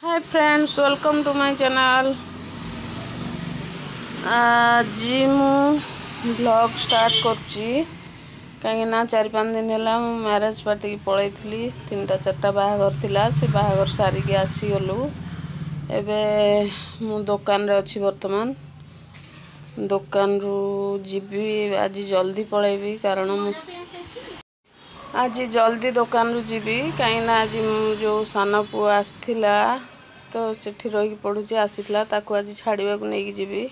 Hi friends, welcome to my channel. आज मु blog start करची कहीं 4-5 दिन है मैरेज पार्टी की पलई 3-4टा बाहागर थिला से बाहागर सारिकी आसीगलु। एबे मु दुकान रे अच्छी वर्तमान दुकान रु जीवी आज जल्दी पलैबी कारण आज जल्दी दुकान रु जीवी कहीं आज जो सान पु आसथिला तो सेठी रही पड़ुची आसीथिला ताकू आज छाड़िबा को नहीं जीवी।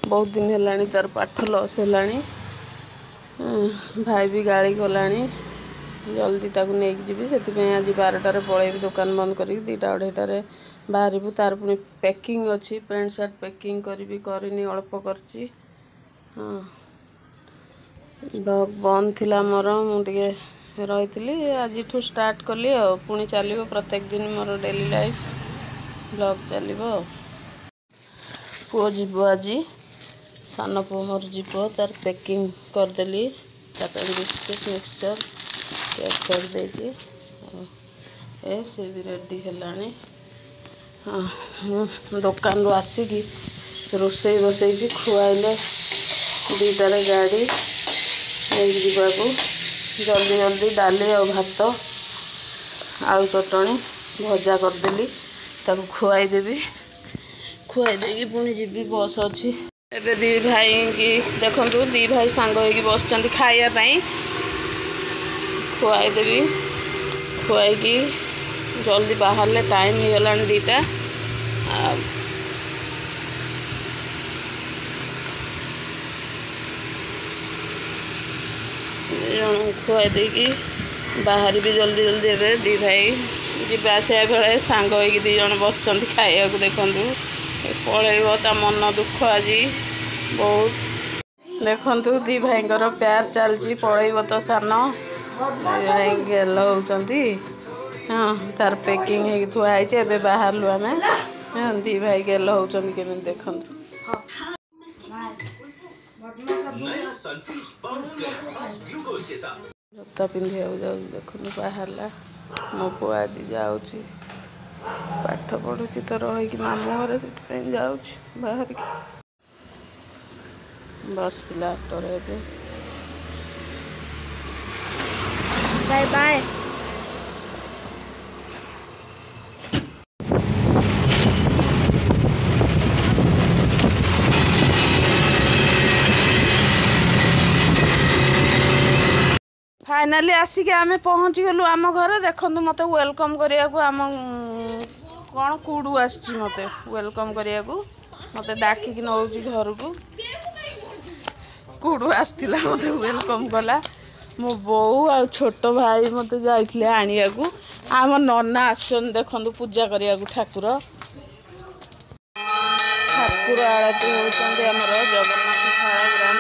बहुत दिन हेलानी तार पाठ लॉस हेलानी भाई भी गाड़ी गलानी जल्दी ताकू नहीं जीवी से आज 12टारे पलैबी दुकान बंद करी 2टा-2.5टारे बाहरबू। तार पुणी पैकिंग अच्छी पैंट शर्ट पैकिंग करी करनी अल्प करची। हाँ बंद थिला मोर मुझे रही आज स्टार्ट कली पुणी चलो प्रत्येक दिन मोर डेली लाइफ ब्लॉग चलो। पुओ जीव आज सान पुओ मोर जीव तार पैकिंग करदेली बिस्कुट मिक्सचर पैक कर देती से भी रेडी है। हाँ दुकान रू आसिकी रोसई बसई खुआइले 2टारे गाड़ी नहीं जावाकू जल्दी जल्दी डाली और भात आलू चटणी भजा करदेली ताकू खुआईदेवी खुआई देगी पुणी जीवी बस अच्छी। एबे दी भाई की देखु 2 भाई सांग होगी बस खायापाई खुआईदेवी खुआई जल्दी बाहर टाइम हो गला 2टा खुआई देगी बाहर भी जल्दी जल्दी एबे 2 भाई जी आसा बेले सांग हो 2 जन बस खाया देखु पलैब मन दुख आज बहुत देखु 2 भाईर प्यार चलती पलैब तो सान भाई गेल होती। हाँ तार पैकिंग हो थुआई बाहर आम। हाँ 2 भाई गेल होती केमी देखु जता पिंधि देखु बाहर मो पु आज जाऊँ पाठ पढ़ुची तो रही मामू घर से जाऊँ बाहर बसला ऑटोरे बाय बाय। फाइनाली आसिक आम पहुँची गलु आम घर देखु मत वेलकम करिया आम कौन कूड़ू आसी मत वेलकम करिया मत डाकिक नौ घर को कूड़ू आसला मत वेलकम कला मो बो आ छोट भाई मत जाइए आनिया आम नना आसन देखु पूजा करिया ठाकुर ठाकुर आरती होती जगन्नाथ शालाग्राम